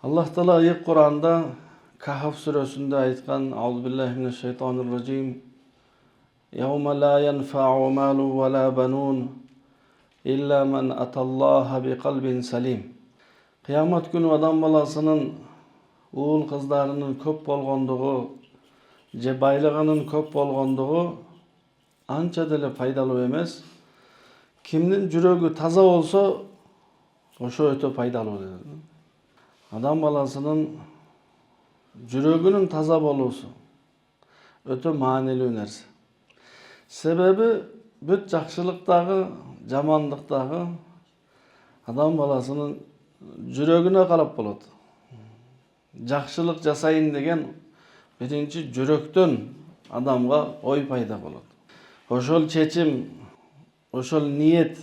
Allah Taala ayet Kur'an'da Kahf suresinde aytkan Euzubillahimineşşeytanirracim Yevme la yenfa'u malu ve la banun illa men atallaha bi kalbin salim. Kıyamet günü adam balasının uğul kızlarının köp bolgondugu, je baylığının köp bolgondugu ança dele faydalı emes. Kimnin jürögü taza olsa oşo ötö faydalı olur. Adam balasının jürögünün taza bolusu ötö maanilүү nerse. Sebebi büt jakşılıkdagı, jamanlıkdagı adam balasının jürögüne qarap bolot. Jakşılık jasayın degen birinci jüröktön adamga oy payda bolot. Oşol çeçim, oşol niyet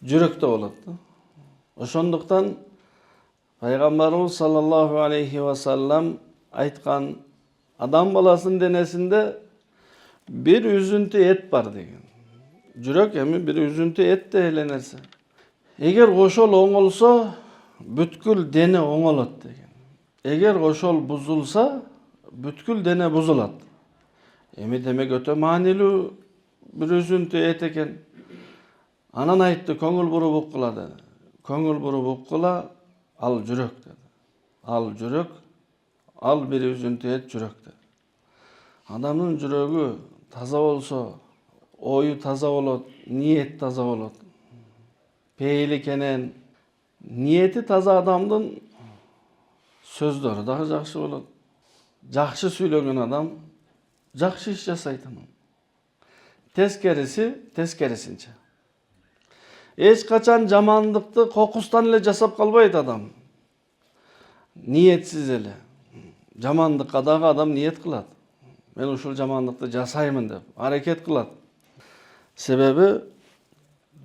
jürökte bolot. Oşonduktan Peygamberimiz sallallahu aleyhi ve sellem aytkan adam balasının denesinde bir üzüntü et var degen. Jürök emi bir üzüntü et de elenirse. Eger oşol oңolsa бүткүл dene oңolot degen. Eger oşol buzulsa бүткүl dene buzulat. Emi demek ötö maanilүү bir üzüntü et eken. Anan aytты көңүл буруп уккула dedi. Көңүl буруp уккуla al jürök dedi. Al jürök, al bir üzüntü et jürök dedi. Adamın jürögü taza olsa, oyu taza bolot, niyet taza bolot. Peyli kenen, niyeti taza adamdın sözleri daha jakşı bolot. Jakşı süylögen adam jakşı iş jasayt. Teskerisi teskerisinçe. Eç kaçan jamanlıkты kokustan ele jasap kalbayt adam. Niyetsiz ele. Jamanlıkka dagı adam niyet kılat. Men uşul jamanlıkты jasaymın dep hareket kılat. Sebebi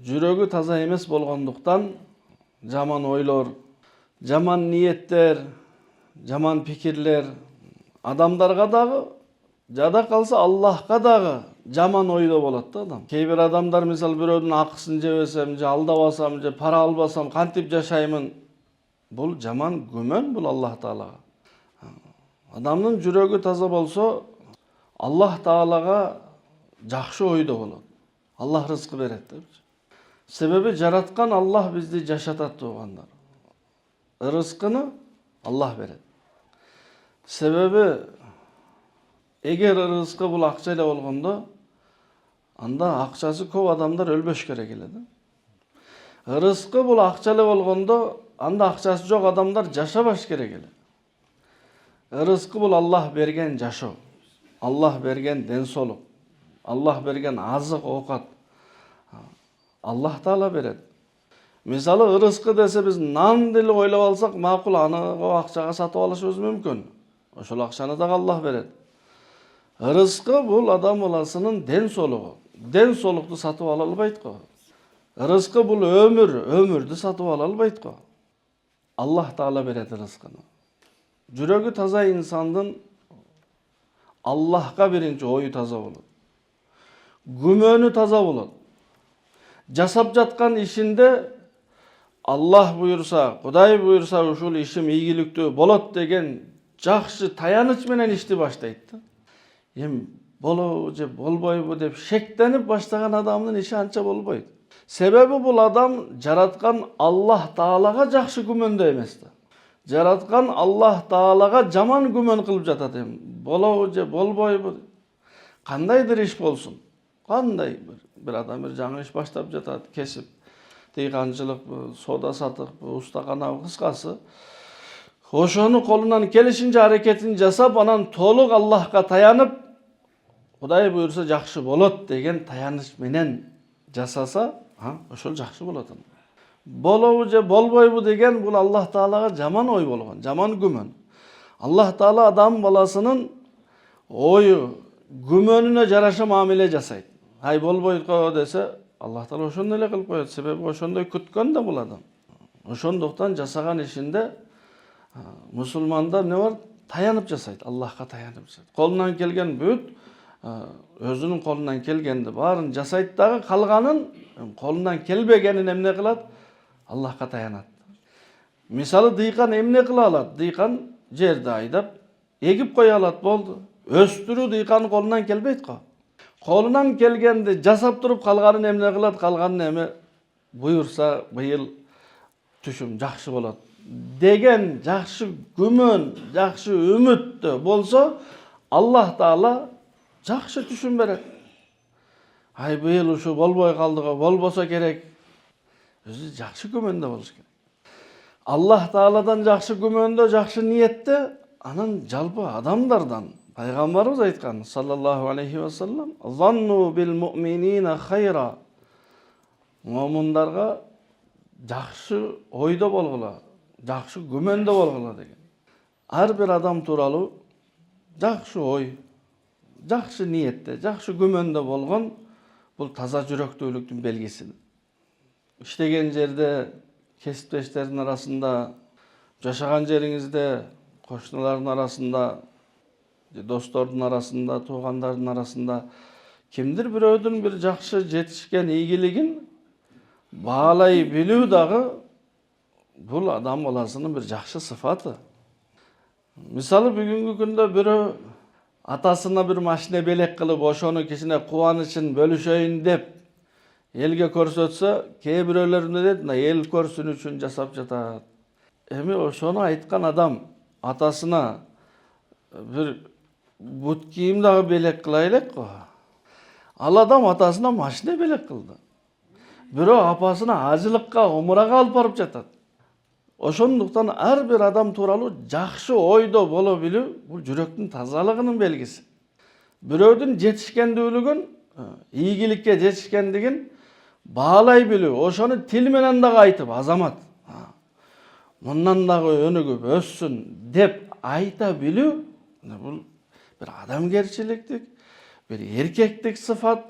jürögü taza emes bolgonduktan jaman oylor, jaman niyetler, jaman pikirler adamlarga dagı jada kalsa Allah'ka dagı jaman oylo bolat da adam. Keybir adamlar misal birödün akıсын jebesem, je aldabasam, je para albasam kantip jaşaymın. Bul jaman gümön bul Allah Taalaga. Adamın jürögü taza bolsa Allah Taalaga jakşı oydo bolat. Allah rızkı beret dep. Sebebi jaratkan Allah bizdi jaşatat tuğanlar. Rızkını Allah beret. Sebebi eger rızkı bul akçayla bolgondo anda akçası köp adamlar ölböş kerek eledi. Rızkı bul akçayla bolgondo anda akçası jok adamlar jaşabaş kerek eledi. Rızkı bul Allah bergen jaşоо. Allah bergen densoluk. Allah bergen azık okat. Allah Taala beret. Misalı rızkı dese biz nan dili oylap alsak makul аны o akçaga satıp alışыбыз mümkün. Oşol akçаны da Allah beret. Rızkı bul adam olasının den soluğu. Den soluktu satıp alalbayt go. Rızkı bul ömür, ömürdü satıp alalbayt go. Allah Taala beret rızkını. Jürögü taza insandın Allah'ka birinci oyu taza bolot. Gümönü taza bolot. Jasap jatkan işinde Allah buyursa, Kuday buyursa uşul işim iyigilikti bolot degen jakşı tayanıç menen işti başlayt. Em bolo je bolboybu dep şeklenip başlagan adamın işi ança bolboyt. Sebebi bul adam jaratkan Allah Taalaga jakşı gümöndö emes da. Jaratkan Allah Taalaga jaman gümön kılıp jatat em. Bolo je bolboybu. Kandaydır iş bolsun. Kanday bir adam bir жаңы iş başlap jatat, kesip, dıygancılık, soda satık, ustakana kıskası. Oşonu kolundan gelişince hareketini jasap, anan toluk Allah'ka tayanıp, Kuday buyursa jakşı bolot degen tayanış menen jasasa, oşol jakşı bolot. Bolobu je bolboybu degen bul Allah Taalaga jaman oy bolgon, jaman gümön. Allah Taala adam balasının oyu, gümönüne jaraşa muamele jasayt. Hay bolboyt go dese Allah Taala oşondoy ele kılıp koyot. Sebebi oşondoy kütkön de bul adam. Oşonduktan jasagan işinde musulmanda ne var? Tayanıp jasayt, Allah'ka tayanıp jasayt. Kolundan kelgen büt, özünün kolundan kelgendi barın jasayt dagı kalganın kolundan kelbegenin emne kılat? Allah'ka tayanat. Misalı dıykan emne kıla alat? Dıykan jerde aydap egip koya alat boldu. Östürүү dıykanın kolundan kelbeyt ko. Kolundan kelgendi jasap turup kalganın emne kılat, kalganın emi buyursa bıyıl tüşüm jakşı bolat degen jakşı gümön, jakşı ümitті bolsa Allah Taala jakşı tüşüm beret. Ay bıyıl uşu bolboy kaldığı bolbosa gerek. Özü jakşı gümönde boluş gerek. Allah Taala'dan jakşı gümönde, jakşı niyette anan jalpı adamlardan Peygamberimiz aytkan sallallahu aleyhi ve sellem "Zannu bil mu'minine hayra." Mu'minlarga jakşı oyda bolgula, jakşı gümönde bolgula degen. Har bir adam turalı jakşı oy, jakşı niyette, jakşı gümönde bolgon bul taza jürektүүлүктүн belgisi. İştegen jerde, kesipteşlerin arasında, yaşagan jeriңizde, koşnuların arasında, dostordun arasında, tuğandardın arasında kimdir birөөдүн bir jakşı jetişken ийгилигин bağlay bilүү dagы bul adam balasının bir jakşı sıfatı. Misalı bugünkü günde birөө atasına bir maşine belek kılıp oşonu kişine kuvanычын bölüşöйүn dep elge көрсөтсө, kээ biröөлөрүнө дейт, el көрсүн үчүn жасап жатат. Эми ошону айткан адам атасына bir but kiyim dagы belek кыла элек го. Ал адам атасына машина белек кылды. Бирөө апасына ажылыкка, умурага алып барып жатат. Ошондуктан ар bir адам тууралуу жакшы ойдо боло билүү бул жүрөктүн тазалыгынын белгиси. Бирөөдүн жетишкендүүлүгүн, ийгиликке жетишкендигин bağlay bilүү, ошону тил менен дагы айтып, азамат, мындан дагы өнүгүп өссүн деп айта билүү, бул bir адамгерчиликтик, bir эркектик sıfat,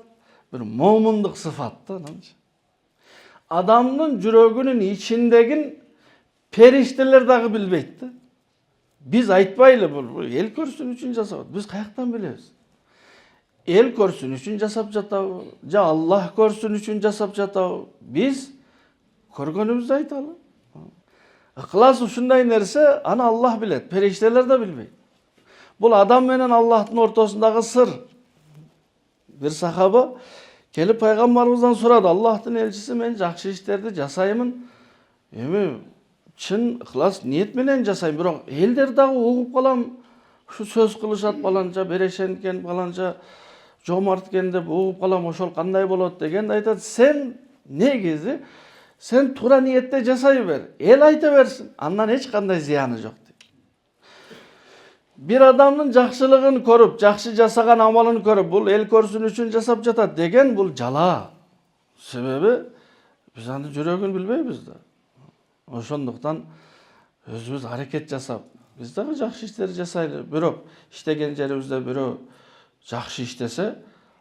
bir момундук sıfat da. Adamın жүрөгүнүн içindegin perişteler dagı bilbeyt da. Biz aytпайлы бул el көрсүн үчүн жасап, biz каяктан билебиz? El көrsün üçün жасап жатабы, ja Allah көrsün üçün жасап жатабы, biz көргөнүбүздү айталы. Ыкылас ушундай нерсе, аны Allah билет, периштелер да билбейт. Бул адам менен Аллахтын ортосундагы сыр. Bir сахаба келип пайгамбарыбыздан сурады, Аллахтын элчиси, мен жакшы иштерди жасаймын. Эми чын ыкылас ниет менен жасайм, бирок элдер дагы угуп калам, ушу сөз кылышат баланча, берешен экен баланча, жомарт экен деп угуп калам, ошол кандай болот дегенде айтат, сен негизи сен туура ниетте жасай бер, эл айта берсин, андан эч кандай зыяны жок дейт. Bir адамдын жакшылыгын көрүп, жакшы жасаган амалын көрүп, бул эл көрсүн үчүн жасап жатат деген бул жала. Себеби биз аны жүрөгүн билбейбиз да. Ошондуктан өзүбүз аракет жасап, биз дагы жакшы иштер жасайлы. Бирок иштеген жерибизде бирөө жакшы иштесе,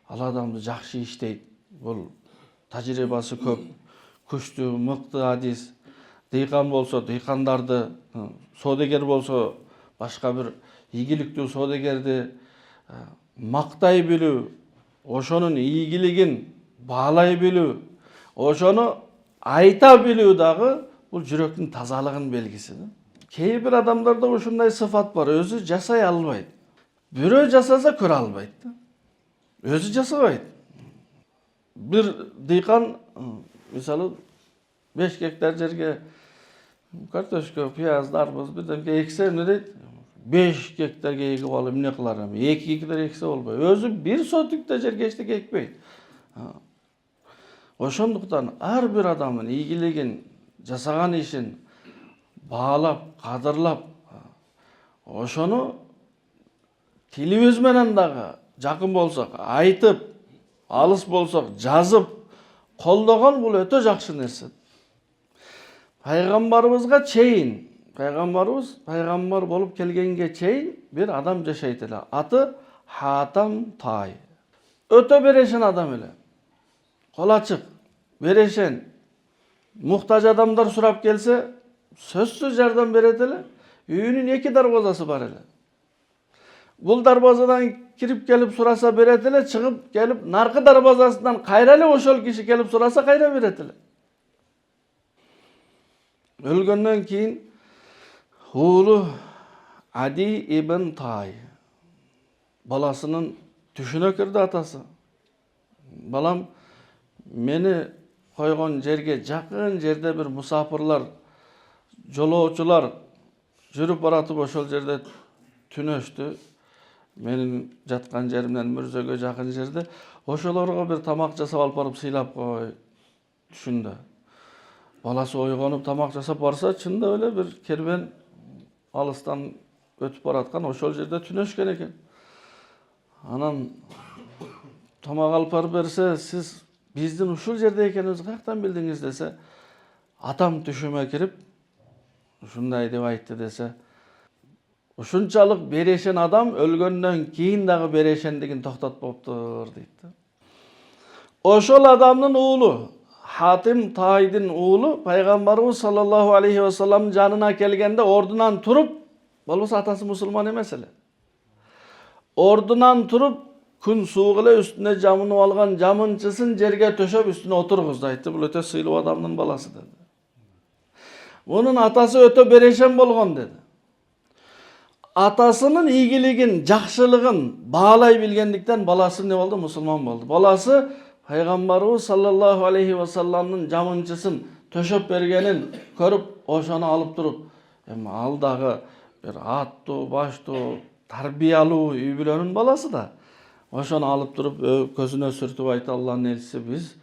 ал адамды жакшы иштейт. Бул тажрыйбасы көп, күчтүү, мыкты адис. Дыйкан болсо, дыйкандарды, соодагер болсо, башка бир ийгиликтүү соодагерди мактай билүү, ошонун ийгилигин баалай билүү, ошону айта билүү дагы бул жүрөктүн тазалыгынын белгиси. Кээ бир адамдарда ушундай сыфат бар, өзү жасай албайт. Бирөө жасаса көрө албайт. Өзү жасабайт. Bir dıykan, misалы 5 hektar жерге картошка, piyaz, darboz, birden ekse ne deydi? 5 hektarga egip alıp ne kılarım? 2 hektar ekse olmuyor. Özü 1 sotikta жерге eşlik ekpeydi. Ошондуктан ар bir adamın ийгилигин, жасаган ишин баалап, кадырлап, ошону тилибиз менен дагы жакын болсок, айтып, алыс болсок, жазып, колдогон бул өтө жакшы нерсе. Пайгамбарыбызга чейин, пайгамбарыбыз пайгамбар болуп келгенге чейин bir адам жашайт эле. Аты Хатам Тай. Өтө берешен адам эле. Кол ачык, берешен. Muhtaç adamlar сурап келсе, сөзсүз жардам берет эле. Үйүнүн 2 дарбазасы бар эле. Бул дарбазадан кирип келип сураса берет эле, чыгып келип наркы дарбазасынан кайра эле ошол киши келип сураса кайра берет эле. Өлгөндөн кийин Oğlu Adi ibn Tay. Balasının düşüne kirdi atası. Balam meni koygan жерге жақын жерде bir musafirlar, jolowçular жүрüp baratıp oşol жерде tünöştü. Menin жаткан жеримден Мүрзөгө жақын жерде. Oşolorga bir tamak жасап алып барып сыйлап кой түшүндө. Баласы ойгонуп тамак жасап барса, чында эле bir кербен алыстан өтүп бараткан ошол жерде түнөшкөн экен. Анан тамак алып барып берсе, сиз биздин ушул жерде экенибизди каяктан билдиңиз десе, атам түшүмө кирип ушундай деп айтты десе, ушунчалык берешен адам өлгөндөн кийин дагы берешендигин токтотпоптур дейт. Ошол адамдын уулу Hatim Tay'din oğlu Peygamberimiz sallallahu aleyhi ve sellem canına kelgende ordunan turup, bolbosa atası musulman emes ele. Ordunan turup kun suğule üstüne camını algan camınçısın jerge töşöp üstüne oturguzdu aytты. Bul öte sıylı adamdın balası dedi. Bunun atası öte bereşen bolgon dedi. Atasının iyiligin, jakşılığın bağlay bilgendikten balası ne oldu? Musulman oldu. Balası Peygamberimiz sallallahu aleyhi ve sellem'nin camınçısın töşöp bergenin körüp oşonu alıp durup, al dağı bir attı, baştı, tarbiyaluu üy bileninin balası da oşonu alıp durup közüne sürtüp aytı, Allah'ın elçisi biz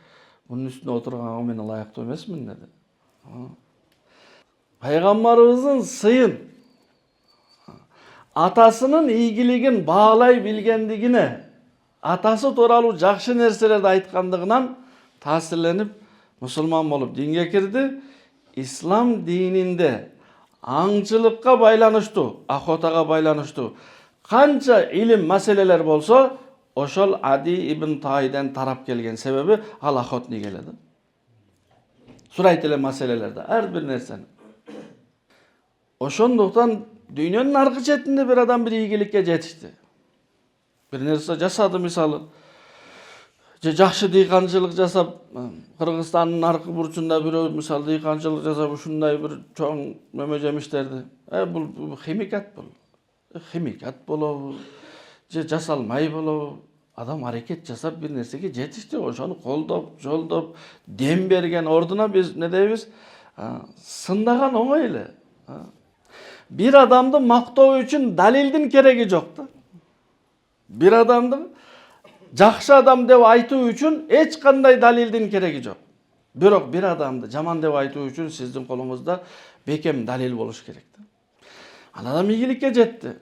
bunun üstüne oturgan meni layıkta emesmin dedi. Peygamberimizin sıyın atasının iyiligin bağlay bilgendigine atası toralı jakşı nerselerde aytkandыгынан tasirlenip musulman bolup dinge kirdi. İslam dininde аңчылыкка байланыштуу, ахотага байланыштуу канча илим маселелер болсо, ошол Adi ibn Tay'den tarap kelgen sebebi al ахотник эле. Surayt эле маселелерде ар бир нерсени. Ошондуктан дүйнөнүн аркы четинде bir adam bir ийгиликке жетишти. Bir nerse jasadı misalı. Jakşı dıykançılık jasap, Kırgızstan'ın arka burçunda bir misal dıykançılık jasap uşunday bir çoğun mömejemişlerdi. Bu himikat bul. Himikat bulu. Jasalmay bulu. Adam hareket jasap bir nersege jetişti. Oşonu koldop, joldop, dem bergen orduna biz ne deybiz? Sındagan oңой эле. Bir adamды mактоо үчүn далилдин кереги жокtu. Bir adamdın jakşı adam dep aytуу üчүn eç kanday dalildin keregi жок. Bирок bir adamdı jaman dep aytуу üчүn sizdin kolуңузда bekem dalil boluş kerekti. Al adam ийгиликке жетти.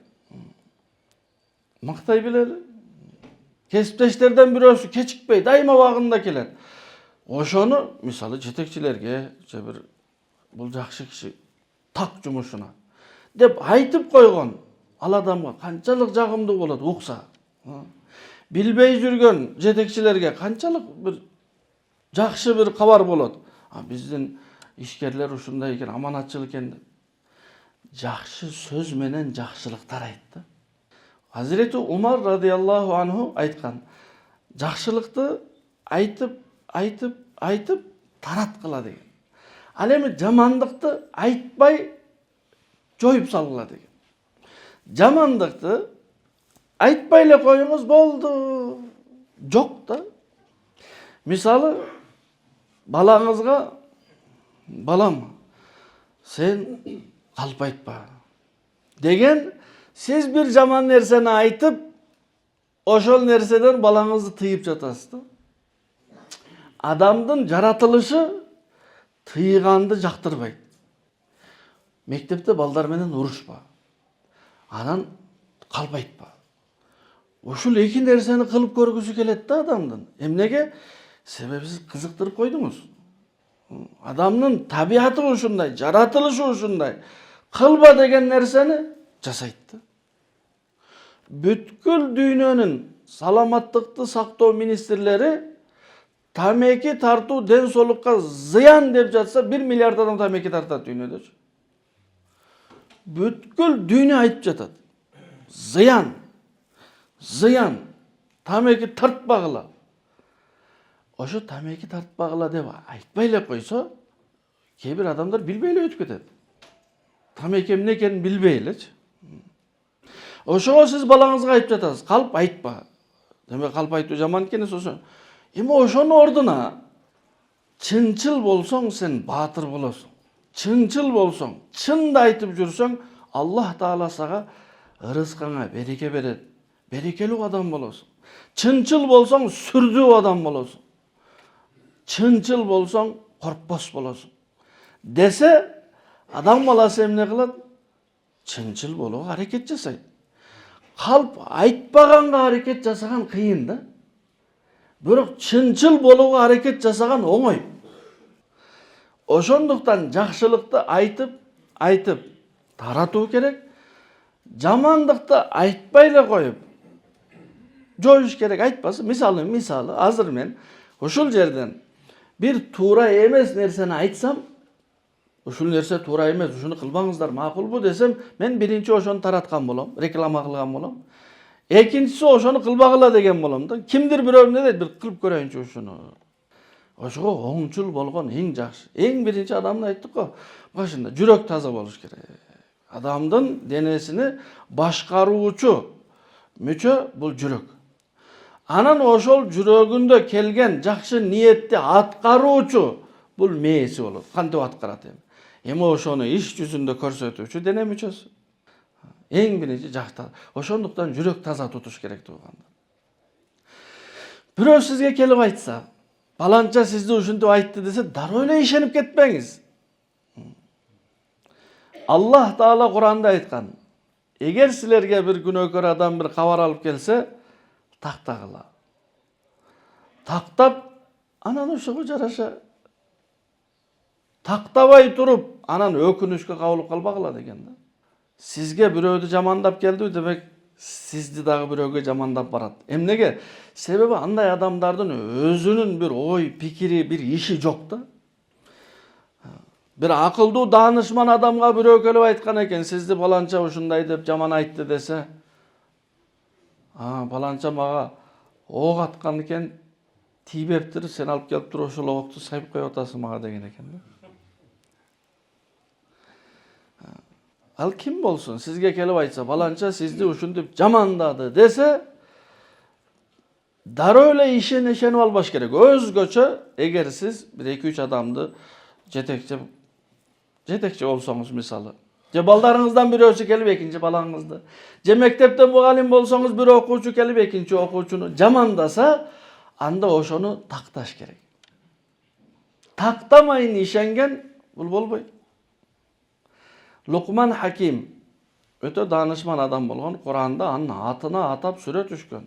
Makтай bileli. Kesipteşlerden birösü keçikpey daima wagtында keler. Oşonu misalı jetekçilerge, bir bul jakşı kişi tak jumuşuna dep aytıp koygon. Al adamga kançalık jagımdуу bolot uksa. Bilbey жүрgön jetekçilerge kançalık bir jakşı bir kabar bolot. Bizdin işkerler uşunday eken, amanatçıl eken. Jakşı söz menen jakşılık taraytты. Hazreti Umar radıyallahu anhu aytkan. Jakşılıkты aytıp taratkıla degen. Al emi jamandыкты aytpay joyup salgıla degen. Jamandыкты aytpay ele koyuңuz boldu. Jok da. Misalı balаңызga, balam sen kalp aytpa degen, siz bir jaman nerseni aytıp oşol nerseden balаңызды tıyıp jatasыз da. Adamdın jaratılışı tıyıgandı jaktırbayt. Mektepte balдар менен урушпа. Anan kalp aytpa. Ошол эки нерсени кылып көргүсү келет да адамдын. Эмнеге? Себеби сиз кызыктырып койдуңуз. Адамдын табиаты ушундай, жаратылышы ушундай. Кылба деген нерсени жасайт да. Бүткүл дүйнөнүн саламаттыкты сактоо министрлери тамеки тартуу ден соолукка зыян деп жатса 1 миллиард адам тамеки тартат дүйнөдө. Бүткүл дүйнө айтып жатат. Зыян, tameki tartpagıla. Oşo tameki tartpagıla dep aytpay эле койсо, кээ бир адамдар билбей эле өтүп кетет. Tam ekem ne ekенин bilбей элечи. Ошого сиз балаңызга айтып жатасыз, калп айтпа. Демек калп айтуу жаман экен сосын. Эми ошонун ордуна чынчыл болсоң сен баатыр болосуң. Чынчыл болсоң, чынды айтып жүрсөң, Аллах Таала сага ырыскаңа береке берет. Берекелүү адам болосуң. Чынчыл болсоң, сүрдүү адам болосуң. Чынчыл болсоң, коркпос болосуң. Десе, адам баласы эмне кылат? Чынчыл болууга аракет жасайт. Калп айтпаганга аракет жасаган кыйын да. Бирок чынчыл болууга аракет жасаган оңой. Ошондуктан жакшылыкты айтып таратуу керек. Жамандыкты айтпай эле коюп жоюш керек. Айтпасы, мисалы, азыр мен ушул жерден бир туура эмес нерсени айтсам, ушул нерсе туура эмес, ушуну кылбаңыздар, макулбу десем, мен биринчи ошону тараткан болом, реклама кылган болом. Экинчиси ошону кылбагыла деген болом да. Кимдир бирөө эмне дейт, бир кылып көрөйүнчү ушуну. Ошого оңчул болгон эң жакшы. Эң биринчи адамды айттык го. Башында жүрөк таза болуш керек. Адамдын денесини башкаруучу мүчө бул жүрөк. Анан ошол жүрөгүндө келген жакшы ниетти аткаруучу бул мээси болот. Кантип аткарат эми? Эми ошону иш жүзүндө көрсөтүүчү дене мүчөсү. Эң биринчи жакта. Ошондуктан жүрөк таза тутуш керек туугандар. Бирөө сизге келип айтса, баланча сизди ушинтип айтты десе, дароо эле ишенип кетпеңиз. Аллах Таала Куранда айткан: эгер силерге бир күнөөкөр адам бир кабар алып келсе, тактагыла. Тактап, анан ошого жараша тактабай туруп, анан өкүнүшкө кабылып калбагыла деген да. Сизге бирөөдү жамандап келди, демек сизди дагы бирөөгө жамандап барат. Эмнеге? Себеби андай адамдардын өзүнүн бир ой, пикири, бир иши жок да. Бир акылдуу даанышман адамга бирөө келип айткан экен, сизди баланча ушундай деп жаман айтты десе, баланча мага ок аткан экен, тийбептир, сен алып келип туруп ошол окту сайып коюп атасың мага деген экен да. Ал ким болсун, сизге келип айтса, баланча сизди ушинтип жамандады десе, дароо эле ишенип албаш керек. Өзгөчө, эгер сиз бир 2-3 адамды жетекчи болсоңуз, мисалы, же балдарыңыздан бирөөсү келип экинчи балаңызды, же мектепте мугалим болсоңуз бир окуучу келип экинчи окуучуну жамандаса, анда ошону такташ керек. Тактамайын ишенген бул болбойт. Лукман Хаким өтө даанышман адам болгон, Куранда анын атына атап сүрө түшкөн.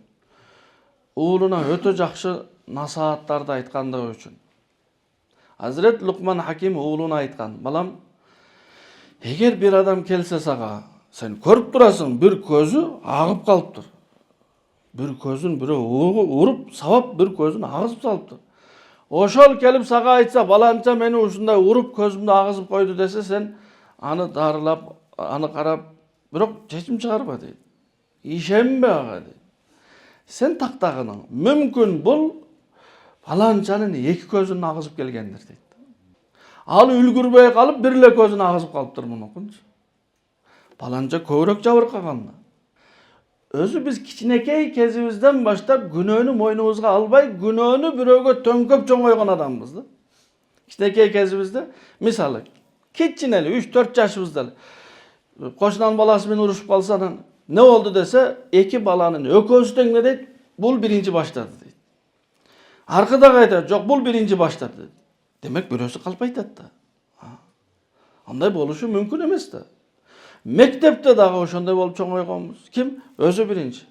Уулуна өтө жакшы насааттарды айткандыгы үчүн. Азирет Лукман Хаким уулуна айткан: балам, эгер бир адам келсе сага, сен көрүп турасың, бир көзү агып калыптыр. Бир көзүн бирөө уруп, сабап, бир көзүн агызып салыптыр. Ошол келип сага айтса, баланча мени ушундай уруп көзүмдү агызып койду десе, сен аны дарылап, аны карап, бирок чечим чыгарба дейт. Ишенбе ага дейт. Сен тактагының. Мүмкүн бул баланчанын 2 көзүн агызып келгендир дейт. Ал үлгүрбөй калып, бир эле көзүн агызып калыптыр мунукунчу. Баланча көбүрөөк жабыркаган. Өзү биз кичинекей кезибизден баштап күнөөнү мойнубузга албай, күнөөнү бирөөгө төңкөп чоңойгон адамбыз да. Кичинекей кезибизде, мисалы, кичинеле 3-4 жашыбызда кошунанын баласы менен урушуп калса, не болду десе, 2 баланын экөөсү тең дейт, бул биринчи баштады дейт. Аркада айтат, жок, бул биринчи баштады дейт. Демек бирөөсү калп айтат да. Андай болушу мүмкүн эмес да. Мектепте дагы ошондой болуп чоңойгонбуз. Ким? Өзү биринчи.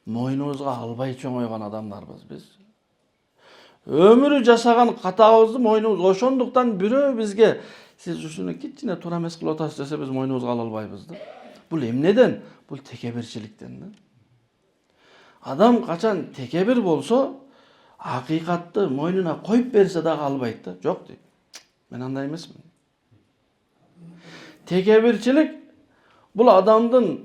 Мойнубузга албай чоңойгон адамдарбыз биз. Өмүрү жашаган катабызды мойнубуз, ошондуктан бирөө бизге сиз ушуну кичине туура эмес кылып атасыз десе, биз мойнубузга ала албайбыз да. Бул эмнеден? Бул текебирчиликтен да. Адам качан текебир болсо, акыйкатты мойнуна коюп берсе дагы албайт да. Жок дейт. Мен андай эмесмин. Текебирчилик бул адамдын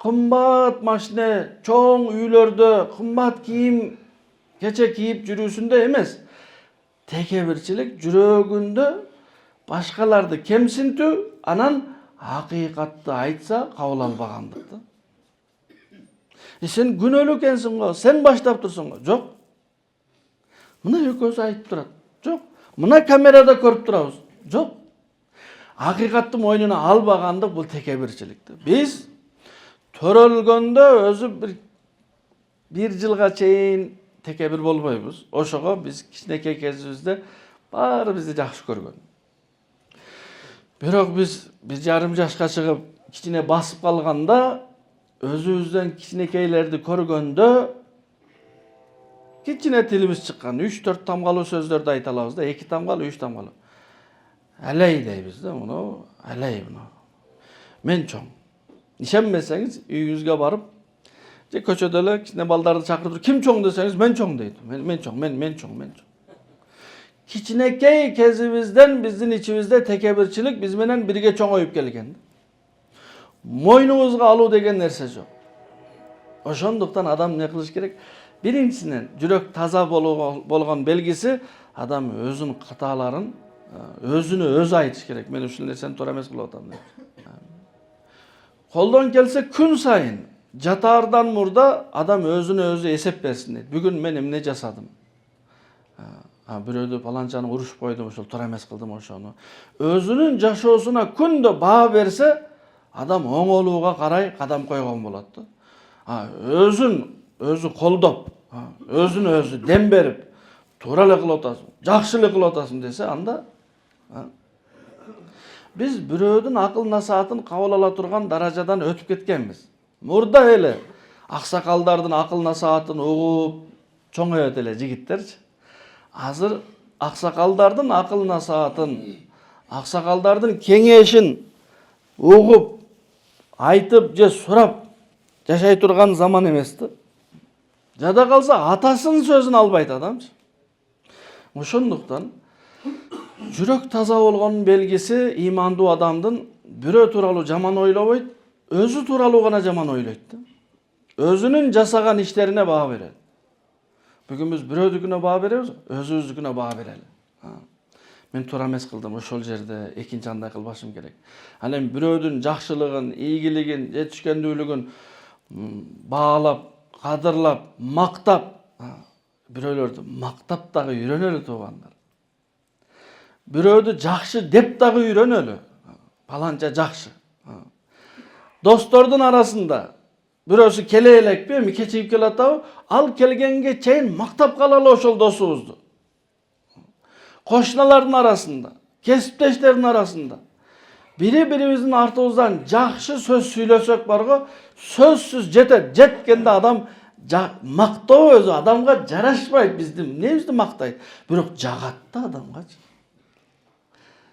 кымбат машина, чоң үйлөрдө, кымбат кийим кече кийип жүрүүсүндө эмес. Текебирчилик жүрөгүндө башкаларды кемсинтүү, анан акыйкатты айтса кабыл албагандык да. Сен күнөөлүү экенсиң го, сен баштап турсуң го. Жок. Мына экөөсү айтып турат. Жок. Мына камерада көрүп турабыз. Жок. Акыйкатты мойнуна албагандык бул текебирчилик. Биз төрөлгөндө өзү бир жылга чейин текебир болбойбуз. Ошого биз кичинекей кезибизде баарыбызды жакшы көргөн. Бирок биз 1,5 жашка чыгып кичине басып калганда, өзүбүздөн кичинекейлерди көргөндө кичине тилибиз чыккан. 3-4 тамгалуу сөздөрдү айта алабыз да, 2 тамгалуу, 3 тамгалуу. Әлей дейбиз да, муну, әлей муну. Мен чоң. Ишенбесеңиз, үйүңүзгө барып, же көчөдө эле кичине балдарды чакырып, ким чоң десеңиз, мен чоң дейт. Мен чоң, мен чоң. Кичинекей кезибизден биздин ичибизде текебирчилик биз менен бирге чоңоюп келген. Мойнубузга алуу деген нерсе жок. Ошондуктан адам не кылыш керек? Биринчисинен жүрөк таза болгон белгиси адам өзүнүн каталарын өзүнө өзү айтыш керек. Мен ушул нерсени туура эмес кылып атам деп. Колдон келсе күн сайын жатаардан мурда адам өзүнө өзү эсеп берсин дейт. Бүгүн мен эмне жасадым? Бирөөдү паланчаны урушуп койдум, ошол туура эмес кылдым ошону. Өзүнүн жашоосуна күндө баа берсе, адам оңолууга карай кадам койгон болот да. Өзүн колдоп, өзүнө өзү дем берип, туура эле кылып атасың, жакшы эле кылып атасың десе, анда биз бирөөдүн акыл насаатын кабыл ала турган даражадан өтүп кеткенбиз. Мурда эле аксакалдардын акыл насаатын угуп чоңоет эле жигиттерчи. Азыр аксакалдардын акыл насаатын, аксакалдардын кеңешин угуп, айтып же сурап жашай турган заман эмес да. Жада калса атасынын сөзүн албайт адамчы. Ошондуктан жүрөк таза болгонун белгиси имандуу адамдын бирөө тууралуу жаман ойлобойт, өзү тууралуу гана жаман ойлойт да. Өзүнүн жасаган иштерине баа берет. Бүгүн биз бирөөдүкүнө баа беребиз, өзүбүздүкүнө баа берели. Мен туура эмес кылдым, ошол жерде экинчи андай кылбашым керек. Ал эми бирөөдүн жакшылыгын, ийгилигин, жетишкендүүлүгүн баалап, кадырлап, мактап, бирөөлөрдү мактап дагы үйрөнөлү туугандар. Бирөөдү жакшы деп дагы үйрөнөлү. Паланча жакшы. Достордун арасында бирөөсү келе элекпи, эми кечигип келатабы, ал келгенге чейин мактап калалы ошол досубузду. Кошуналардын арасында, кесиптештердин арасында бири-бирибиздин артыбыздан жакшы сөз сүйлөсөк барго, сөзсүз жетет. Жеткенде адам мактоо өзү адамга жарашпайт. Эмнебизди мактайт? Бирок жагат да адамгачы.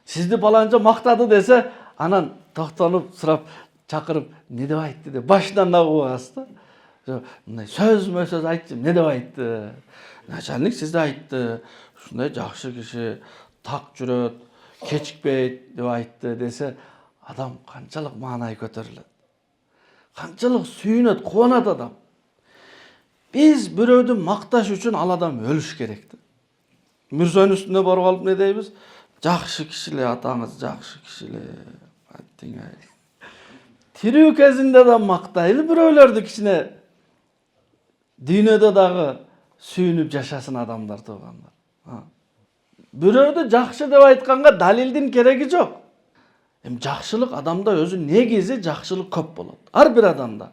Сизди паланча мактады десе, анан токтонуп сурап, чакырып, не деп айтты деп башынан угасыз да. Мындай сөз айтчы, не деп айтты? Начальник сизди айтты. Ушундай жакшы киши, так жүрөт, кечикпейт деп айтты десе, адам канчалык маанай көтөрүлөт. Канчалык сүйүнөт, кубанат адам. Биз бирөөдү макташ үчүн ал адам өлүш керек да. Мирзөнүн үстүнө барып алып не дейбиз? Жакшы кишилер, атаңыз жакшы кишилер. Аттиңай. Тирүү кезинде да мактайлы бирөөлөрдү кичине дүйнөдө дагы сүйүнүп жашасын адамдар туугандар. Бирөөдү жакшы деп айтканга далилдин кереги жок. Эми жакшылык адамда өзү негизи жакшылык көп болот. Ар бир адамда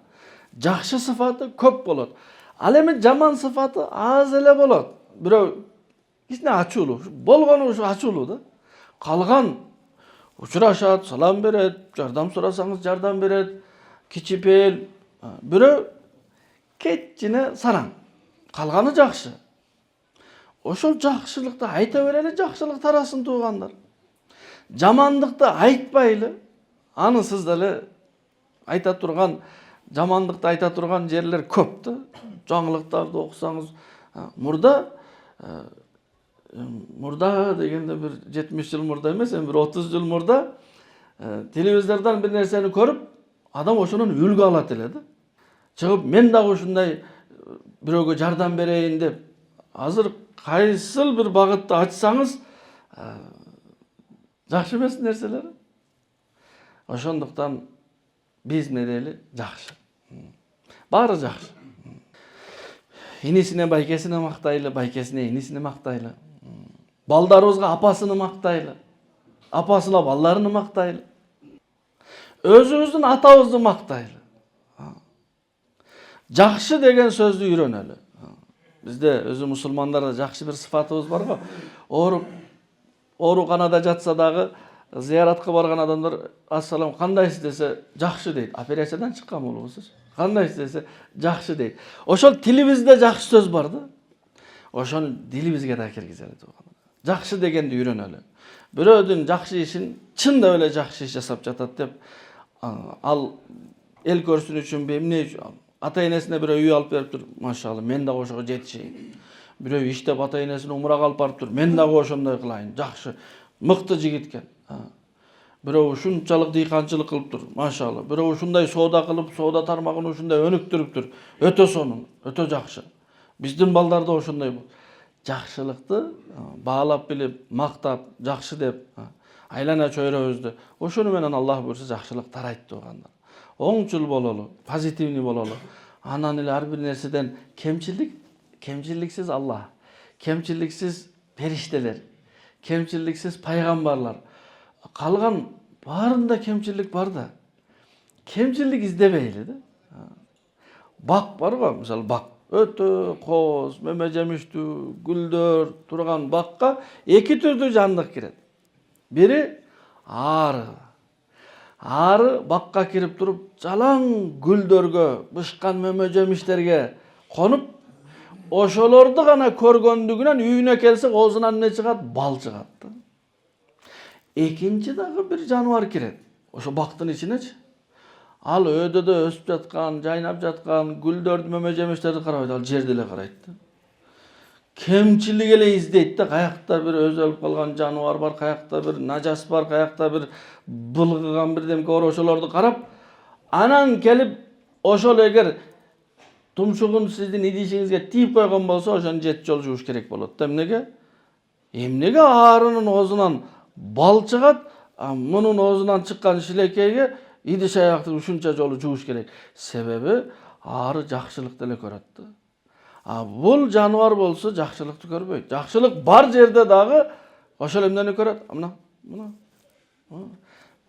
жакшы сыфаты көп болот. Ал эми жаман сыфаты аз эле болот. Бирөө кичине ачуулуу, болгону ушу ачуулуу да. Калган учурашат, салам берет, жардам сурасаңыз жардам берет, кичипейил. Бирөө кечине сараң. Калганы жакшы. Ошол жакшылыкты айта берели, жакшылык тарасын туугандар. Жамандыкты айтпайлы. Анысыз деле айта турган, жамандыкты айта турган жерлер көп да. Жаңылыктарды окусаңыз, мурда дегенде бир 70 жыл мурда эмес, эми бир 30 жыл мурда телевизордон бир нерсени көрүп, адам ошонун үлгү алат эле да. Чыгып, мен дагы ушундай бирөөгө жардам берейин деп, азыр кайсыл бир багытты ачсаңыз, жакшы эмес нерселер. Ошондуктан биз эмне дейли? Жакшы. Баары жакшы. Инисине байкесине мактайлы, байкесине инисине мактайлы. Балдарыбызга апасыны мактайлы. Апасына балдарыны мактайлы. Өзүбүздүн атабызды мактайлы. Жакшы деген сөздү үйрөнөлү. Бизде өзү мусулмандарда жакшы бир сыфатыбыз бар го. Ооруканада жатса дагы зияратка барган адамдар ассалам кандайсыз десе жакшы дейт. Операциядан чыккан болобуз. Кандайсыз десе жакшы дейт. Ошол тилибизде жакшы сөз бар да. Ошону дилибизге да киргизели. Жакшы дегенди үйрөнөлү. Бирөөдүн жакшы ишин чындап эле жакшы иш жасап жатат деп ал эл көрсүн үчүнбү эмне үчүн ата энесине бирөө үй алып бериптир, машалла, мен дагы ошого жетишейин. Бирөө иштеп ата энесине умрага алып барыптыр, мен дагы ошондой кылайын. Жакшы, мыкты жигит экен. Бирөө ушунчалык дыйканчылык кылыптыр, машалла. Бирөө ушундай соода кылып, соода тармагын ушундай өнүктүрүптүр. Өтө сонун, өтө жакшы. Биздин балдар да ошондой болот. Жакшылыкты баалап билип, мактап, жакшы деп айлана чөйрөбүздү. Ошону менен Аллах буйрса жакшылык тарайт тугандар. Оңчул бололу, позитивный бололу. Анан эле ар бир нерседен кемчиликсиз Аллах, кемчиликсиз периштелер, кемчиликсиз пайгамбарлар. Калган баарында кемчилик бар да. Кемчилик издебейли да. Бак бар го, мисалы бак. Өтө коз, меме жемиштүү, гүлдөр турган бакка эки түрдүү жандык кирет. Бири ары. Ары бакка кирип туруп, жалаң гүлдөргө, бышкан меме жемиштерге конуп, ошолорду гана көргөндүгүнөн үйүнө келсе оозунан эмне чыгат? Бал чыгат да. Экинчи дагы бир жаныбар кирет. Ошо бактын ичинечи. Ал өйдөдө өсүп жаткан, жайнап жаткан гүлдөрдү, меме жемиштерди карабайт, ал жерди эле карайт да. Кемчилик эле издейт да, каякта бир өзү өлүп калган жаныбар бар, каякта бир нажас бар, каякта бир былгыган бирдемке бар, ошолорду карап, анан келип ошол эгер тумшугун сиздин идишиңизге тийип койгон болсо, ошону 7 жолу жууш керек болот да. Эмнеге арынын оозунан бал чыгат, мунун оозунан чыккан шилекейге идиш аякты ушунча жолу жууш керек. Себеби ары жакшылыкты эле көрөт да. Бул жаныбар болсо жакшылыкты көрбөйт. Жакшылык бар жерде дагы ошол эмнени көрөт? Мына.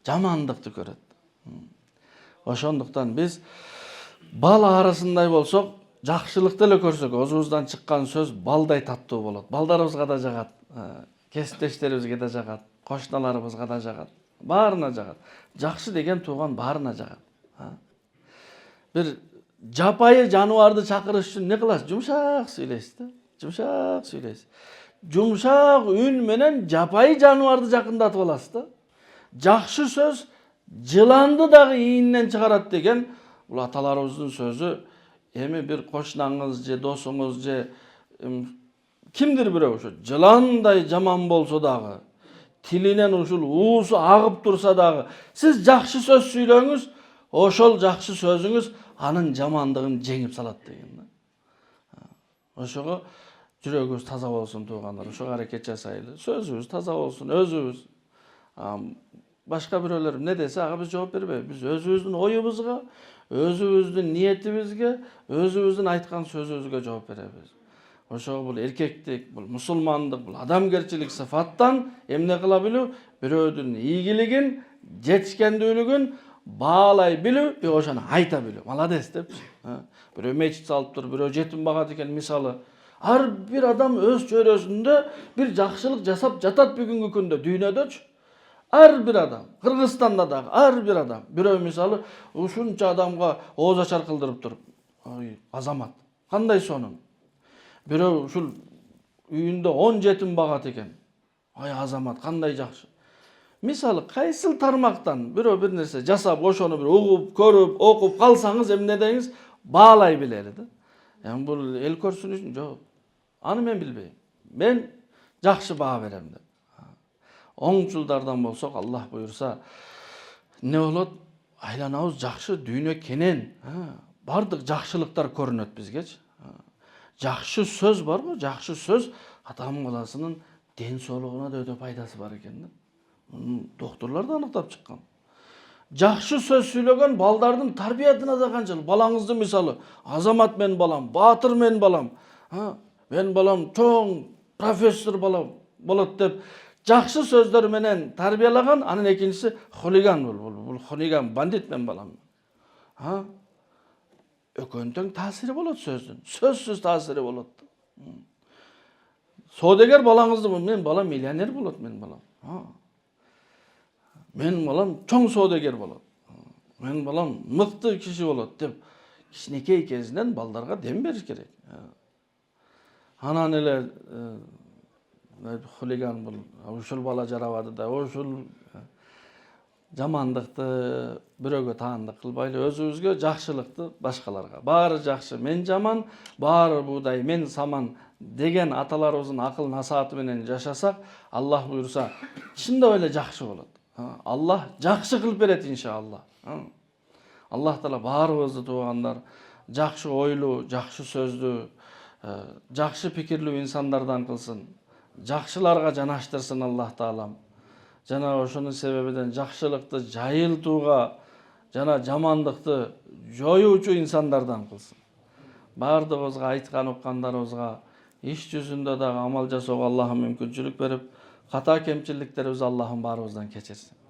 Жамандыкты көрөт. Ошондуктан биз бал арысындай болсок, жакшылыкты эле көрсөк, оозубуздан чыккан сөз балдай таттуу болот. Балдарыбызга да жагат, кесиптештерибизге да жагат, кошуналарыбызга да жагат, баарына жагат. Жакшы деген тууган баарына жагат. Бир жапайы жаныбарды чакырыш үчүн не кыласыз? Жумшак сүйлөйсүз да. Жумшак сүйлөйсүз. Жумшак үн менен жапайы жаныбарды жакындатып аласыз да. Жакшы сөз жыланды дагы ийинен чыгарат деген бул аталарыбыздын сөзү. Эми бир кошунаңыз же досуңуз же кимдир бирөө ошо жыландай жаман болсо дагы, тилинен ушул уусу агып турса дагы, сиз жакшы сөз сүйлөңүз, ошол жакшы сөзүңүз анын жамандыгын жеңип салат деген да. Ошого жүрөгүбүз таза болсун туугандар, ошого аракет жасайлы. Сөзүбүз таза болсун, өзүбүз. Башка бирөөлөр эмне десе, ага биз жооп бербейбиз. Биз өзүбүздүн оюбузга, өзүбүздүн ниетибизге, өзүбүздүн айткан сөзүбүзгө жооп беребиз. Ошого бул эркектик, бул мусулмандык, бул адамгерчилик сыфаттан эмне кыла билүү? Бирөөдүн ийгилигин, жетишкендүүлүгүн баалай билүү, ошону айта билүү. Молодец деп. Бирөө мечит салыптыр, бирөө жетим багат экен мисалы. Ар бир адам өз чөйрөсүндө бир жакшылык жасап жатат бүгүнкү күндө дүйнөдөчү. Ар бир адам, Кыргызстанда дагы ар бир адам, бирөө мисалы ушунча адамга ооз ачар кылдырып туруп, ой, азамат, кандай сонун. Бирөө ушул үйүндө 10 жетим багат экен. Ой, азамат, кандай жакшы. Мисалы, кайсыл тармактан бирөө бир нерсе жасап, ошону бир угуп, көрүп, окуп калсаңыз, эмне деңиз? Баалай билели да. Эми бул эл көрсүн үчүн жок. Аны мен билбейм. Мен жакшы баа берем деп. Оңчулдардан болсок, Аллах буйрса, эмне болот? Айланабыз жакшы, дүйнө кенен. Бардык жакшылыктар көрүнөт бизгечи. Жакшы сөз бар го, жакшы сөз адам баласынын ден соолугуна да өтө пайдасы бар экен да. Доктурлар да аныктап чыккан. Жакшы сөз сүйлөгөн балдардын тарбиятына да канчалык. Балаңызды мисалы, Азамат менин балам, Баатыр менин балам, менин балам чоң профессор балам болот деп жакшы сөздөр менен тарбиялаган. Анын экинчиси хулиган бул хулиган бандит менин балам. Экөөнүн тең таасири болот сөздүн. Сөзсүз таасири болот. Соодагер балаңызды, менин балам миллионер болот, менин балам. Менин балам чоң соодагер болот. Менин балам мыкты киши болот деп кичинекей кезинен балдарга дем бериш керек. Анан эле хулиган бул ушул бала жарабады да, ушул жамандыкты бирөөгө таандык кылбайлы, өзүбүзгө жакшылыкты башкаларга. Баары жакшы, мен жаман, баары буудай, мен саман деген аталарыбыздын акыл насааты менен жашасак, Аллах буйруса, чындап эле жакшы болот. Аллах жакшы кылып берет иншалла. Аллах таала баарыбызды туугандар жакшы ойлуу, жакшы сөздүү, жакшы пикирлүү инсандардан кылсын. Жакшыларга жанаштырсын Аллах таалам. Жана ошонун себебинен жакшылыкты жайылтууга жана жамандыкты жоюучу инсандардан кылсын. Баардыгыбызга айткан уккандарыбызга иш жүзүндө дагы амал жасоого Аллахым мүмкүнчүлүк берип, ката кемчиликтерибизди Аллахым баарыбыздан кечирсин.